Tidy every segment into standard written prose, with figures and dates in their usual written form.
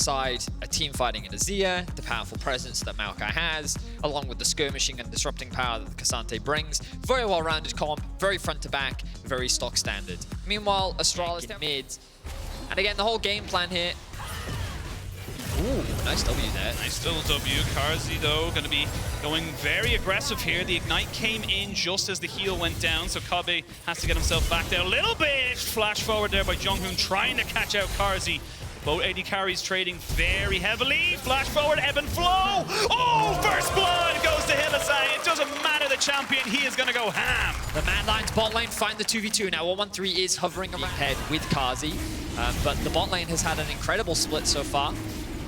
alongside a team fighting in Azir, the powerful presence that Maokai has, along with the skirmishing and disrupting power that K'Sante brings. Very well-rounded comp, very front to back, very stock standard. Meanwhile, Astralis in mid. And again, the whole game plan here. Ooh, nice W there. Nice little W. Karzi, though, going to be going very aggressive here. The Ignite came in just as the heal went down, so Kabe has to get himself back down a little bit. Flash forward there by Junghoon, trying to catch out Karzi. Both AD carries trading very heavily. Flash forward, ebb and flow. Oh, first blood goes to Hylissang. It doesn't matter the champion, he is going to go ham. The Mad Lions bot lane find the 2v2. Now 113 is hovering ahead with Kazi, but the bot lane has had an incredible split so far,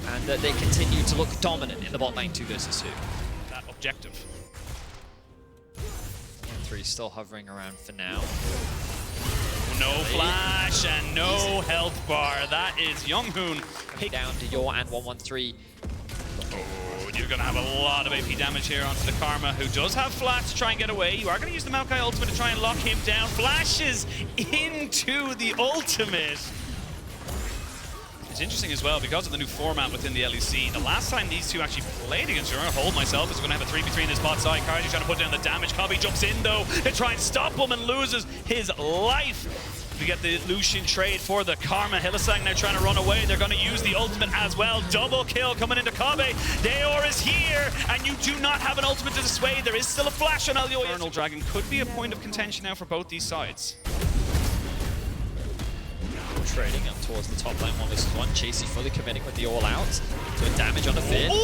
and they continue to look dominant in the bot lane 2 versus 2. That objective. 113 still hovering around for now. No flash and no health bar. That is Junghoon. Down to Yor and 113. Oh, you're going to have a lot of AP damage here onto the Karma, who does have flash to try and get away. You are going to use the Maokai ultimate to try and lock him down. Flashes into the ultimate. It's interesting as well, because of the new format within the LEC. The last time these two actually played against each other, Hold myself is going to have a 3v3 in his bot side. Karzi's trying to put down the damage. Kabe jumps in though to try and stop him and loses his life. We get the Lucian trade for the Karma. Hylissang now trying to run away. They're going to use the ultimate as well. Double kill coming into Kabe. Deor is here, and you do not have an ultimate to dissuade. There is still a flash on Elioya. Eternal Dragon could be a point of contention now for both these sides. Trading up towards the top lane, 1 versus 1. Chasey fully committing with the all-out. Doing damage on the Finn. Ooh!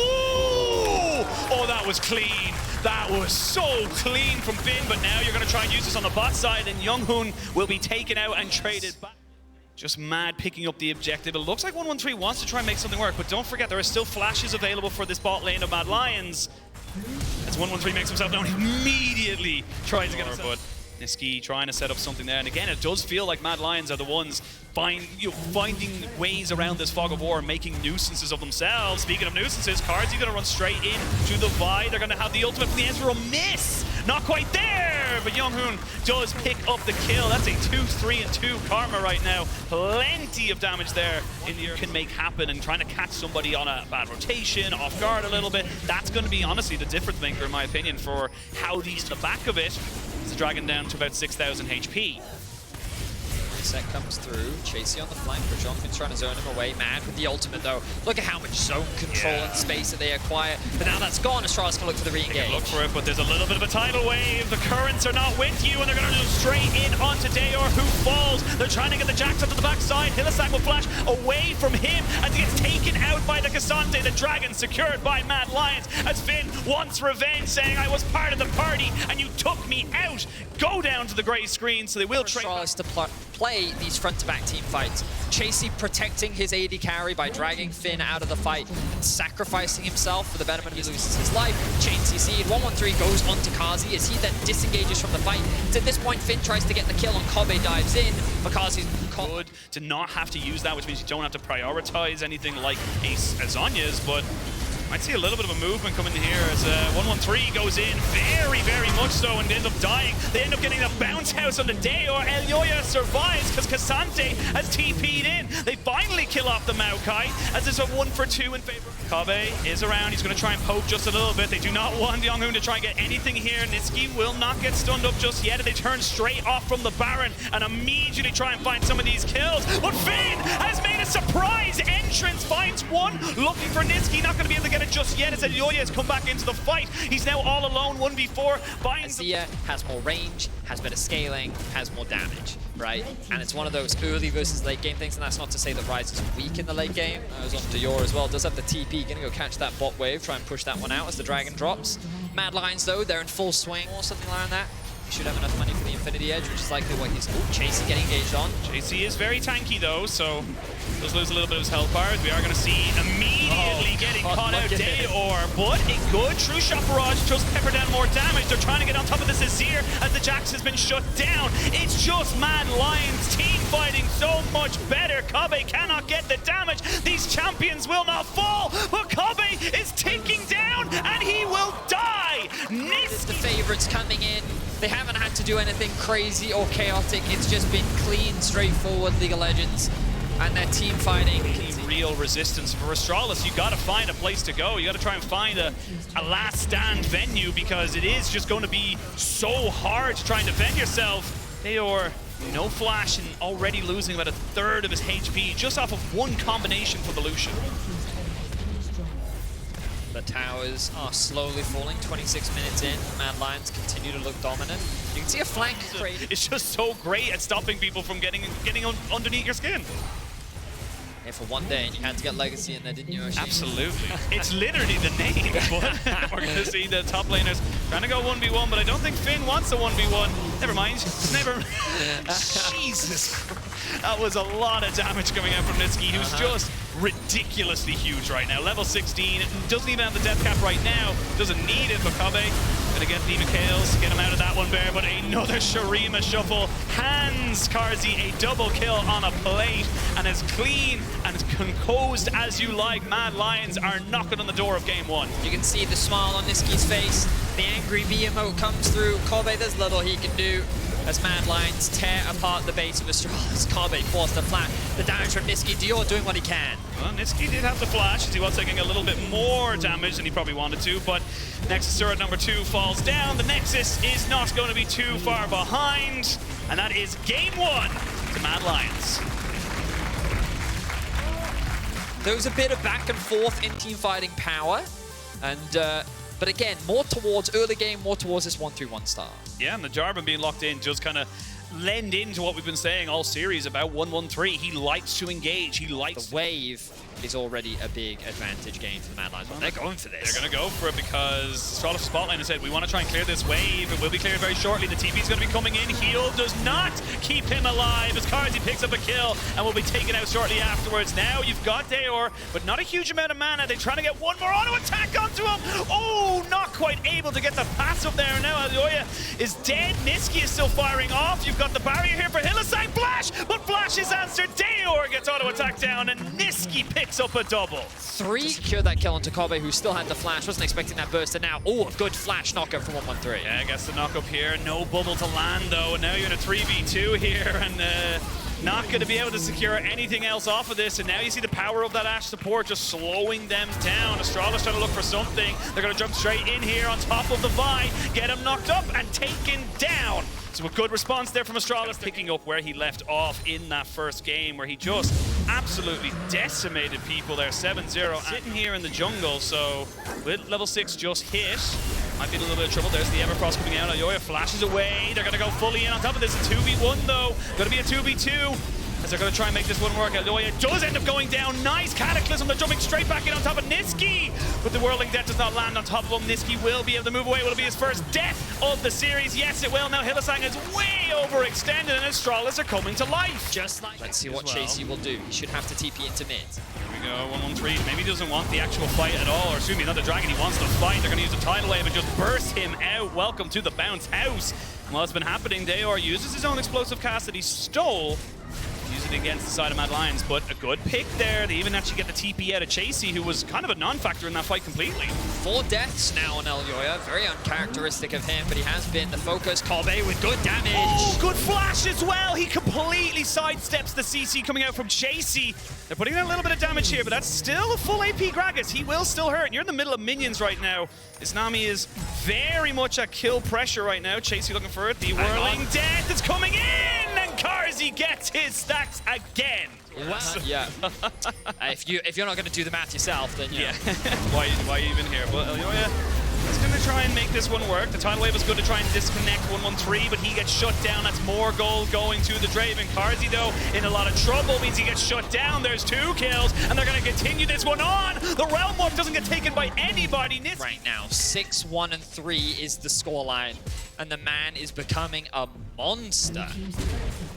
Oh, that was clean. That was so clean from Finn, but now you're going to try and use this on the bot side, and Junghoon will be taken out and traded back. Just mad picking up the objective. It looks like 113 wants to try and make something work, but don't forget there are still flashes available for this bot lane of Mad Lions. As 113 makes himself known, immediately tries to get himself. Niski trying to set up something there, and again, it does feel like Mad Lions are the ones finding ways around this fog of war, making nuisances of themselves. Speaking of nuisances, Karzi going to run straight in to the Vi. They're going to have the ultimate from the Ezreal miss. Not quite there, but Junghoon does pick up the kill. That's a 2-3-2 Karma right now. Plenty of damage there in the air can make happen, and trying to catch somebody on a bad rotation, off guard a little bit. That's going to be honestly the difference maker, in my opinion, for how these the back of it. The Dragon down to about 6,000 HP. Reset comes through. Chasey on the flank, but Junghoon's trying to zone him away. Mad with the ultimate though. Look at how much zone control and space that they acquire. But now that's gone, Astralis can look for the re-engage. They can look for it, but there's a little bit of a tidal wave. The currents are not with you, and they're going to go straight in onto Deor, who falls. They're trying to get the Jax up to the backside. Hylissang will flash away from him as he gets taken out by the K'Sante. The Dragon secured by Mad Lions as Finn wants revenge, saying, I was part of the party and you took me out. Go down to the grey screen, so they will trade. Astralis to play these front-to-back team fights. Chasey protecting his AD carry by dragging Finn out of the fight and sacrificing himself for the betterment. He loses his life. Chain CC'd. 113 goes onto Kazi as he then disengages from the fight. At this point, Finn tries to get the kill on Kabe, dives in, but Kazi's good to not have to use that, which means you don't have to prioritize anything like Azonya's, but might see a little bit of a movement coming in here as 113 goes in very, very much so and ends up dying. They end up getting a bounce house on the Deor. Elioya survives because K'Sante has TP'd in. They finally kill off the Maokai as it's a 1-for-2 in favor. Kabe is around. He's going to try and poke just a little bit. They do not want Junghoon to try and get anything here. Niski will not get stunned up just yet. They turn straight off from the Baron and immediately try and find some of these kills. But Finn has made a surprise entrance, finds one, looking for Niski. Not going to be able to get it just yet as Elioya has come back into the fight. He's now all alone, 1v4. Azir has more range, has better scaling, has more damage, right? And it's one of those early versus late game things, and that's not to say that Ryze is weak in the late game. It was on Deor as well, does have the TP, gonna go catch that bot wave, try and push that one out as the Dragon drops. Mad Lions though, they're in full swing or something like that. He should have enough money for the Infinity Edge, which is likely what he's... Ooh, Chasey getting engaged on. Chasey is very tanky though, so does lose a little bit of his health bars. We are going to see immediately getting caught out Deor, but a good true shot barrage just pepper down more damage. They're trying to get on top of this Azir as the Jax has been shut down. It's just Mad Lions team fighting so much better. Kabe cannot get the damage. These champions will not fall, but Kabe is ticking down and he will die. It's the favorites coming in. They haven't had to do anything crazy or chaotic. It's just been clean, straightforward League of Legends. And their team fighting. He real resistance. For Astralis, you got to find a place to go. You got to try and find a last stand venue, because it is just going to be so hard to try and defend yourself. They are no flash and already losing about a third of his HP just off of one combination for the Lucian. The towers are slowly falling, 26 minutes in. Mad Lions continue to look dominant. You can see a flank created. It's just so great at stopping people from getting underneath your skin. Yeah, for one day, and you had to get Legacy in there, didn't you, Oshi? Absolutely. It's literally the name. But we're going to see the top laners trying to go 1v1, but I don't think Finn wants a 1v1. Never mind. Never. Jesus Christ. That was a lot of damage coming out from Nitsky, who's just ridiculously huge right now. Level 16, doesn't even have the death cap right now, doesn't need it for Kobe. Gonna get the Mikhails, get him out of that one, Bear, but another Shurima shuffle hands Karzi a double kill on a plate, and as clean and as composed as you like, Mad Lions are knocking on the door of game one. You can see the smile on Nisky's face, the angry B emote comes through. Kobe, there's little he can do as Mad Lions tear apart the base of Astralis. Kobe forced the flat. The damage from Nisky. Dior doing what he can. Well, Nitsky did have the flash, as he was taking a little bit more damage than he probably wanted to, but Nexus turret number 2 falls down. The Nexus is not going to be too far behind, and that is game one to Mad Lions. There was a bit of back and forth in team fighting power, and but again, more towards early game, more towards this 1-3-1 style. Yeah, and the Jarvan being locked in just kind of lend into what we've been saying all series about 1-1-3. He likes to engage. He likes the wave is already a big advantage game for the Mad Lions. Well, they're going for this. They're going to go for it because Astralis Spotlight has said, we want to try and clear this wave. It will be cleared very shortly. The TP is going to be coming in. Heal does not keep him alive as Karzi picks up a kill and will be taken out shortly afterwards. Now you've got Deor, but not a huge amount of mana. They're trying to get one more auto attack onto him. Oh, not quite able to get the pass up there. Now Alioya is dead. Nisky is still firing off. You've got the barrier here for Hylissang. Flash, but Flash is answered. Deor gets auto attack down and Nisky picks up a double. 3 secured that kill onto Kobe, who still had the flash. Wasn't expecting that burst, and now, oh, a good flash knockup from 1-1-3. Yeah, I guess the knock up here. No bubble to land, though, and now you're in a 3v2 here, and not going to be able to secure anything else off of this, and now you see the power of that Ashe support just slowing them down. Astralis trying to look for something. They're going to jump straight in here on top of the Vi, get him knocked up and taken down. So a good response there from Astralis, picking up where he left off in that first game, where he just absolutely decimated people there, 7-0. Sitting here in the jungle, so with level 6 just hit, might be in a little bit of trouble. There's the Everfrost coming out. Ayoya flashes away. They're going to go fully in on top of this. A 2v1 though. Going to be a 2v2. As they're going to try and make this one work. Ayoya does end up going down. Nice Cataclysm. They're jumping straight back in on top of Nisky. But the Whirling Death does not land on top of him. Nisky will be able to move away. Will it be his first death of the series? Yes, it will. Now Hylissang is way overextended and Astralis are coming to life. Just like let's see what Chasey will do. He should have to TP into mid. Here we go, 1-1-3. Maybe he doesn't want the actual fight at all. Or excuse me, not the dragon. He wants to fight. They're going to use a tidal wave and just burst him out. Welcome to the bounce house. And while it's been happening, Deor uses his own explosive cast that he stole. Use it against the side of Mad Lions, but a good pick there. They even actually get the TP out of Chasey, who was kind of a non-factor in that fight completely. 4 deaths now on Elyoya. Very uncharacteristic of him, but he has been the focus. Kobe with good damage. Oh, good flash as well. He completely sidesteps the CC coming out from Chasey. They're putting in a little bit of damage here, but that's still a full AP Gragas. He will still hurt. You're in the middle of minions right now. Nami is very much at kill pressure right now. Chasey looking for it. The Whirling Death is coming in, and Karzi gets his stacks again. Well, yeah. If you're not going to do the math yourself, then yeah. Why even here? But Elyoya is going to try and make this one work. The tidal wave is good to try and disconnect 1-1-3, but he gets shut down. That's more gold going to the Draven. Karzi, though, in a lot of trouble, means he gets shut down. There's 2 kills, and they're going to continue this one on. The Realm Warp doesn't get taken by anybody. Right now, 6-1-3 is the scoreline, and the man is becoming a monster.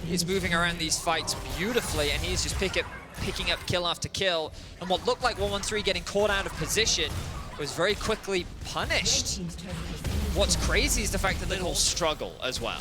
He's moving around these fights beautifully, and he's just picking up kill after kill. And what looked like 1-1-3 getting caught out of position was very quickly punished. What's crazy is the fact that they all struggle as well.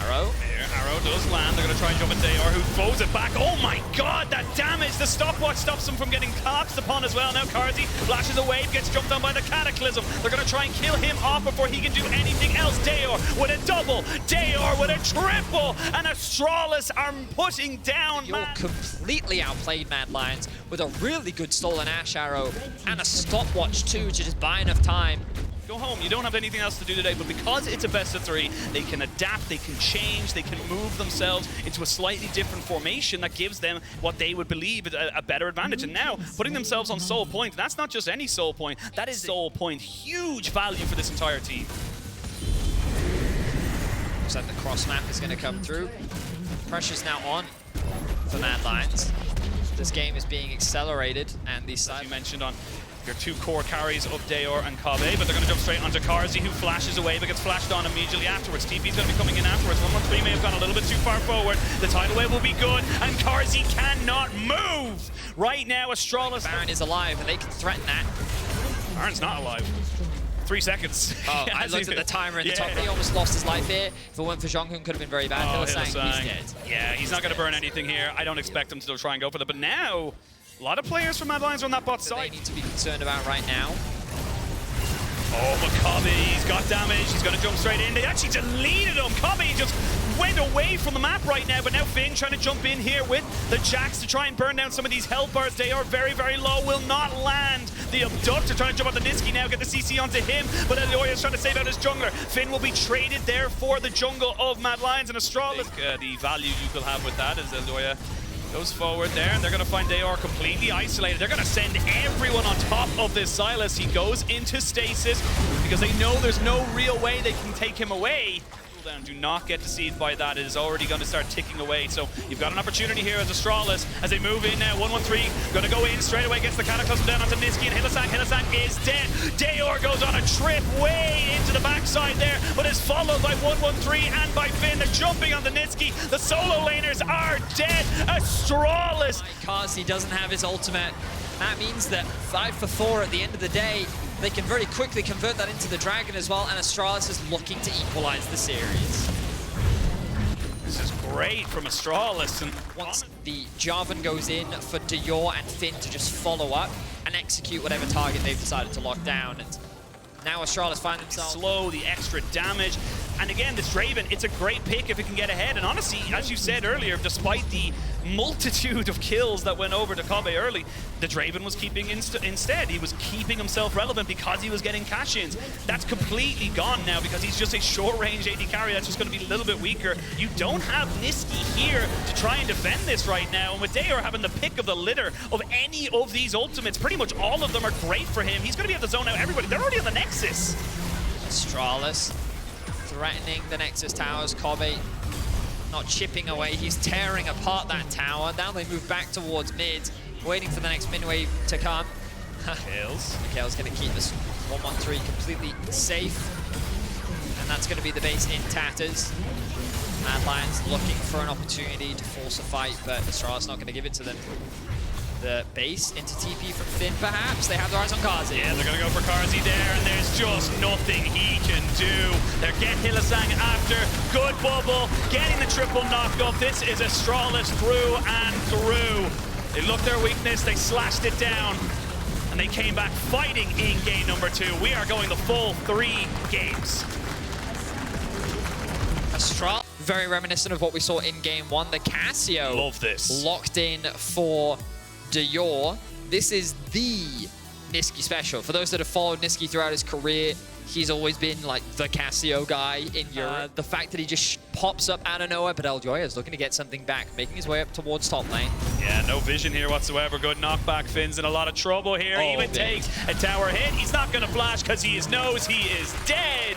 Arrow. Here, Arrow does land. They're going to try and jump at Dayor, who throws it back. Oh my god, that damage! The stopwatch stops him from getting collapsed upon as well. Now Karzi flashes away, gets jumped on by the Cataclysm. They're going to try and kill him off before he can do anything else. Dayor with a double, Dayor with a triple, and Astralis are putting down You're completely outplayed Mad Lions with a really good stolen Ash Arrow and a stopwatch too to just buy enough time. Go home. You don't have anything else to do today, but because it's a best of 3, they can adapt, they can change, they can move themselves into a slightly different formation that gives them what they would believe is a better advantage. And now, putting themselves on soul point, that's not just any soul point, that is soul point. Huge value for this entire team. Looks like the cross map is going to come through. Pressure's now on for Mad Lions. This game is being accelerated, and these As you mentioned on your 2 core carries of Dayor and Kobbe, but they're going to jump straight onto Karzi, who flashes away but gets flashed on immediately afterwards. TP's going to be coming in afterwards. 113 may have gone a little bit too far forward. The tidal wave will be good, and Karzi cannot move! Right now, Astralis... Baron is alive, and they can threaten that. Baron's not alive. 3 seconds. Oh, I looked at the timer in the top. He almost lost his life here. If it weren't for Jonghoon, could have been very bad. Oh, He's dead. Yeah, he's not going to burn anything here. I don't expect him to try and go for that, but now... a lot of players from Mad Lions are on that bot side. They need to be concerned about right now. Oh, but Kobbe, he's got damage. He's going to jump straight in. They actually deleted him. Kobbe just went away from the map right now, but now Finn trying to jump in here with the Jax to try and burn down some of these health bars. They are very, very low. Will not land. The Abductor trying to jump on the Niski now, get the CC onto him, but Elioya is trying to save out his jungler. Finn will be traded there for the jungle of Mad Lions and Astralis. The value you could have with that is Elioya goes forward there, and they're going to find Dayor completely isolated. They're going to send everyone on top of this Silas. He goes into stasis because they know there's no real way they can take him away. Do not get deceived by that. It is already going to start ticking away. So you've got an opportunity here as Astralis as they move in now. 113 going to go in straight away, gets the Cataclysm down onto Niski and Hylissang. Hylissang is dead. Dayor goes on a trip way into the backside there, but is followed by 113 and by Finn. They're jumping on the Niski. The solo laners are dead. Astralis. Karzi doesn't have his ultimate. That means that 5 for 4 at the end of the day. They can very quickly convert that into the Dragon as well, and Astralis is looking to equalize the series. This is great from Astralis. And once the Jarvan goes in for Dayor and Finn to just follow up and execute whatever target they've decided to lock down. And now Astralis find themselves slow, the extra damage. And again, this Draven, it's a great pick if it can get ahead. And honestly, as you said earlier, despite the multitude of kills that went over to Kobbe early, the Draven was keeping instead. He was keeping himself relevant because he was getting cash-ins. That's completely gone now because he's just a short-range AD carry that's just going to be a little bit weaker. You don't have Niski here to try and defend this right now. And with Dayor having the pick of the litter of any of these ultimates, pretty much all of them are great for him. He's going to be able to zone out everybody. They're already on the Nexus. Astralis threatening the Nexus towers. Kobbe not chipping away, he's tearing apart that tower. Now they move back towards mid, waiting for the next mid wave to come. Mikhail's going to keep this 113 completely safe, and that's going to be the base in tatters. Mad Lions looking for an opportunity to force a fight, but Astralis not going to give it to them. The base into TP from Finn, perhaps. They have their eyes on Karzi. Yeah, they're going to go for Karzi there, and there's just nothing he can do. They're getting Hylissang after. Good bubble, getting the triple knock-off. This is Astralis through and through. They looked their weakness, they slashed it down, and they came back fighting in game number 2. We are going the full 3 games. Astralis, very reminiscent of what we saw in game 1. The Cassio love this. Locked in for Dayor. This is the Niski special. For those that have followed Niski throughout his career, he's always been like the Cassio guy in Europe. The fact that he just pops up out of nowhere, but Elioya is looking to get something back, making his way up towards top lane. Yeah, no vision here whatsoever. Good knockback. Finn's in a lot of trouble here. Even takes a tower hit. He's not going to flash because he knows he is dead.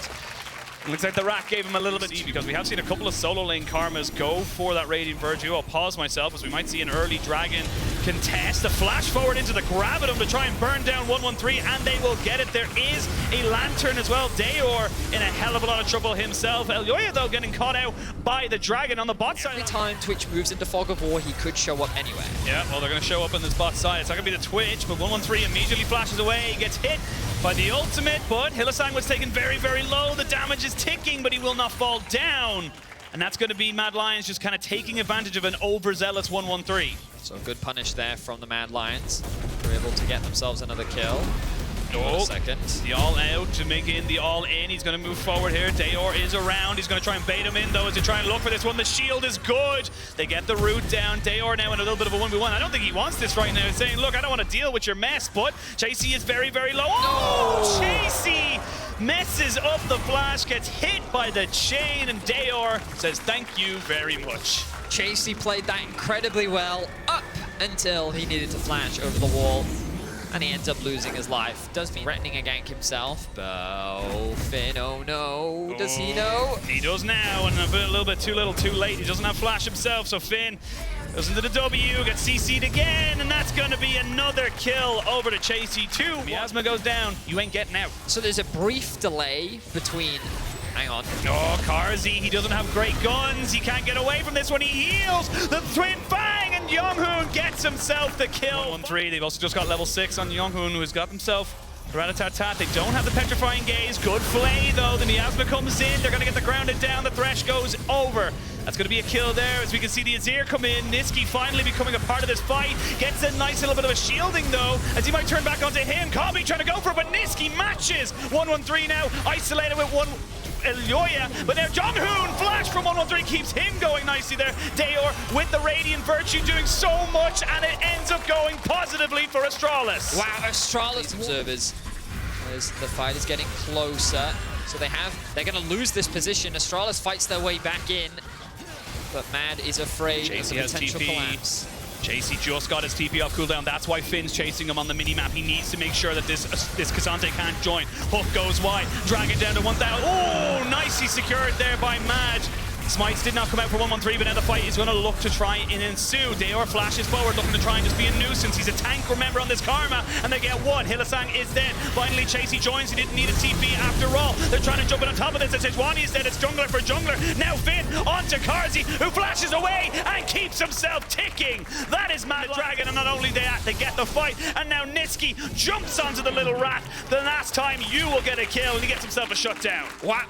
Looks like the Rat gave him a little bit easy because we have seen a couple of solo lane Karmas go for that Radiant Virtue. I'll pause myself as we might see an early Dragon contest. A flash forward into the Gravitum to try and burn down 113, and they will get it. There is a Lantern as well. Dayor in a hell of a lot of trouble himself. Elioya, though, getting caught out by the Dragon on the bot side. Every time Twitch moves into Fog of War, he could show up anywhere. Yeah, well, they're going to show up on this bot side. It's not going to be the Twitch, but 113 immediately flashes away. He gets hit by the ultimate, but Hylissang was taken very, very low. The damage is ticking, but he will not fall down. and that's going to be Mad Lions just kind of taking advantage of an overzealous 1-1-3. So good punish there from the Mad Lions. They're able to get themselves another kill. Oh, second. The all-out to make in the all-in. He's going to move forward here. Dayor is around. He's going to try and bait him in, though, as they try and look for this one. The shield is good. They get the root down. Dayor now in a little bit of a 1v1. I don't think he wants this right now. He's saying, look, I don't want to deal with your mess, but Chasey is very, very low. Oh, Chasey messes up the flash, gets hit by the chain, and Dayor says, thank you very much. Chasey played that incredibly well up until he needed to flash over the wall. And he ends up losing his life. Does mean threatening a gank himself, but oh, Finn, oh no. Does he know? He does now, and a little bit too little, too late. He doesn't have flash himself, so Finn goes into the W, gets CC'd again, and that's going to be another kill over to Chasey 2. Miasma goes down, you ain't getting out. So there's a brief delay between... Hang on. Oh, Karzi, he doesn't have great guns. He can't get away from this one. He heals the Twin Fang, and Younghoon gets himself the kill. 1-3. They've also just got level 6 on Younghoon, who's got himself Rat-a-tat-tat. They don't have the Petrifying Gaze. Good play, though. The Miasma comes in. They're going to get the grounded down. The Thresh goes over. That's going to be a kill there, as we can see the Azir come in. Niski finally becoming a part of this fight. Gets a nice little bit of a shielding, though, as he might turn back onto him. Kami trying to go for it, but Niski matches. 1-1-3 now. Isolated with one... Elyoya, but now Jonghoon flash from 1-1-3 keeps him going nicely there. Dayor with the Radiant Virtue doing so much, and it ends up going positively for Astralis. Wow, Astralis observers as the fight is getting closer. So they're going to lose this position. Astralis fights their way back in, but Mad is afraid of the potential collapse. Chasey just got his TP off cooldown. That's why Finn's chasing him on the minimap. He needs to make sure that this K'Sante can't join. Hook goes wide. Dragon down to 1,000. Oh, nicely secured there by Mad. Smites did not come out for 1-1-3, but now the fight is going to look to try and ensue. Dayor flashes forward, looking to try and just be a nuisance. He's a tank, remember, on this Karma, and they get one. Hylissang is dead. Finally, Chasey joins. He didn't need a TP after all. They're trying to jump in on top of this. Sejuani is dead. It's jungler for jungler. Now Finn onto Karzi, who flashes away and keeps himself ticking. That is Mad Dragon, and not only that, they get the fight, and now Niski jumps onto the little rat. The last time you will get a kill, and he gets himself a shutdown. Wow.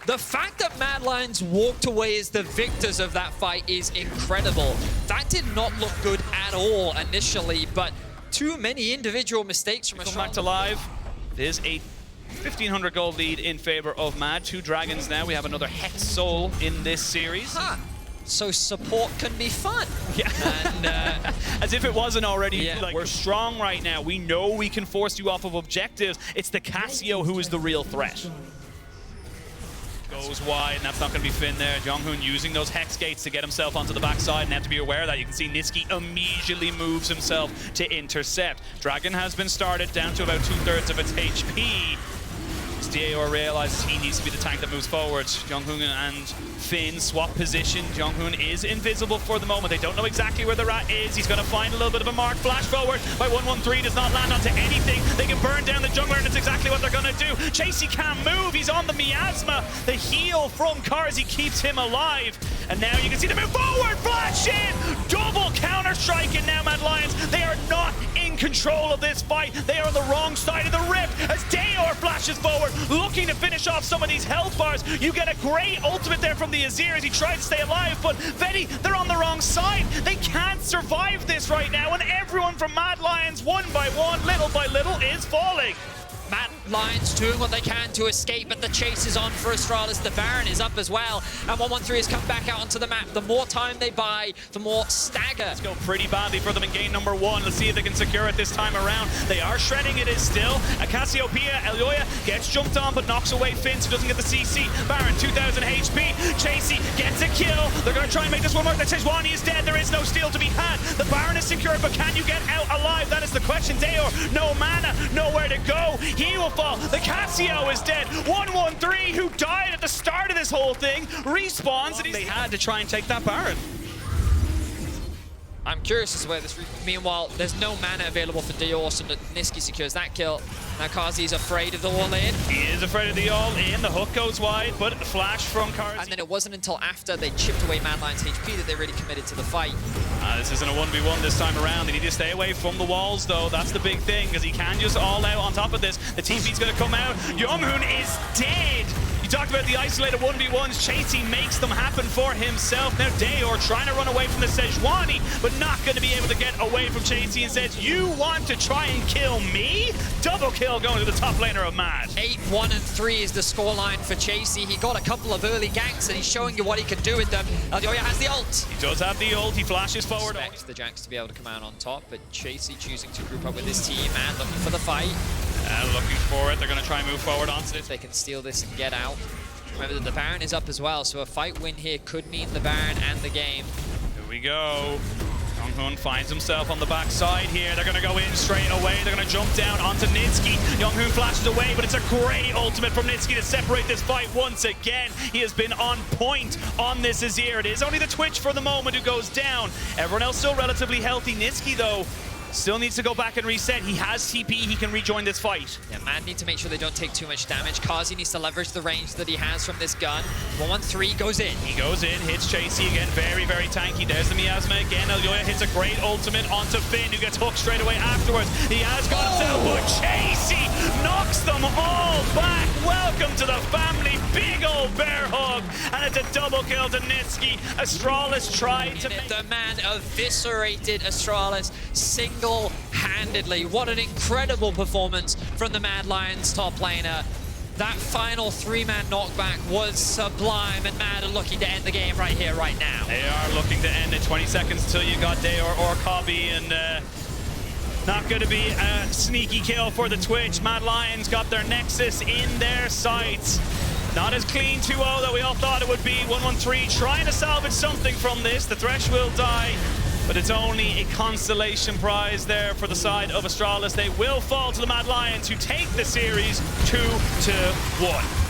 The fact that Mad Lions walked away as the victors of that fight is incredible. That did not look good at all initially, but too many individual mistakes from Come back to live. There's a 1,500 gold lead in favor of Mad. 2 dragons now. We have another Hex Soul in this series. Huh. So support can be fun. Yeah. And, as if it wasn't already. Yeah. Like, we're strong right now. We know we can force you off of objectives. It's the Cassio who is the real threat. Goes wide, and that's not going to be Finn there. Jonghoon using those Hex Gates to get himself onto the backside, and have to be aware of that. You can see Niski immediately moves himself to intercept. Dragon has been started down to about 2/3 of its HP. Dayor realizes he needs to be the tank that moves forward. Jonghoon and Finn swap position. Jonghoon is invisible for the moment. They don't know exactly where the rat is. He's going to find a little bit of a mark. Flash forward by 1-1-3 does not land onto anything. They can burn down the jungler, and it's exactly what they're going to do. Chasey can't move. He's on the Miasma. The heal from Karzi keeps him alive. And now you can see them move forward. Flash in. Double counter-strike, and now Mad Lions, they are not in control of this fight. They are on the wrong side of the rift as Dayor flashes forward, looking to finish off some of these health bars. You get a great ultimate there from the Azir as he tries to stay alive, but Vedi, they're on the wrong side. They can't survive this right now, and everyone from Mad Lions, one by one, little by little, is falling. Mad Lions doing what they can to escape, but the chase is on for Astralis. The Baron is up as well, and 1-1-3 has come back out onto the map. The more time they buy, the more stagger. It's going pretty badly for them in game number 1. Let's see if they can secure it this time around. They are shredding it is still. A Cassiopeia, Elyoya gets jumped on, but knocks away Finn, so doesn't get the CC. Baron, 2,000 HP. Chasey gets a kill. They're going to try and make this one work. That Sejuani is dead. There is no steal to be had. The Baron is secured, but can you get out alive? That is the question. Dayor, no mana, nowhere to go. He will fall. The Cassio is dead. 1-1-3, who died at the start of this whole thing, respawns, and they had to try and take that Baron. I'm curious as to where this... Meanwhile, there's no mana available for Dayor, so Niski secures that kill. Now Karzi is afraid of the all-in. He is afraid of the all-in. The hook goes wide, but the flash from Karzi. And then it wasn't until after they chipped away Mad Lions' HP that they really committed to the fight. This isn't a 1v1 this time around. They need to stay away from the walls, though. That's the big thing, because he can just all out on top of this. The TP's going to come out. Younghoon is dead. You talked about the isolated 1v1s. Chasey makes them happen for himself. Now Dayor trying to run away from the Sejuani, but not going to be able to get away from Chasey, and says, you want to try and kill me? Double kill going to the top laner of Mad. 8-1-3 is the scoreline for Chasey. He got a couple of early ganks and he's showing you what he can do with them. Elyoya has the ult. He does have the ult. He flashes forward. Expects the Jax to be able to come out on top, but Chasey choosing to group up with his team and looking for the fight. Looking for it. They're going to try and move forward onto this. They can steal this and get out. Remember that the Baron is up as well, so a fight win here could mean the Baron and the game. Here we go. Younghun finds himself on the backside here. They're going to go in straight away. They're going to jump down onto Nitsky. Younghun flashes away, but it's a great ultimate from Nitsky to separate this fight once again. He has been on point on this Azir. It is only the Twitch for the moment who goes down. Everyone else still relatively healthy. Nitsky, though, still needs to go back and reset. He has TP. He can rejoin this fight. Yeah, Mad need to make sure they don't take too much damage. Kazi needs to leverage the range that he has from this gun. 1-1-3 goes in. He goes in, hits Chasey again. Very, very tanky. There's the miasma again. Elyoya hits a great ultimate onto Finn, who gets hooked straight away afterwards. He has got himself, but Chasey knocks them all back. Welcome to the family. Big old bear hug. And it's a double kill to Nitsky. Astralis tried to make... The man eviscerated Astralis single-handedly. What an incredible performance from the Mad Lions top laner. That final three-man knockback was sublime, and Mad are looking to end the game right here, right now. They are looking to end it. 20 seconds till you got Dayor or Cobby, and not going to be a sneaky kill for the Twitch. Mad Lions got their Nexus in their sights. Not as clean 2-0 that we all thought it would be. 1-1-3 trying to salvage something from this. The Thresh will die, but it's only a consolation prize there for the side of Astralis. They will fall to the Mad Lions, who take the series 2-1.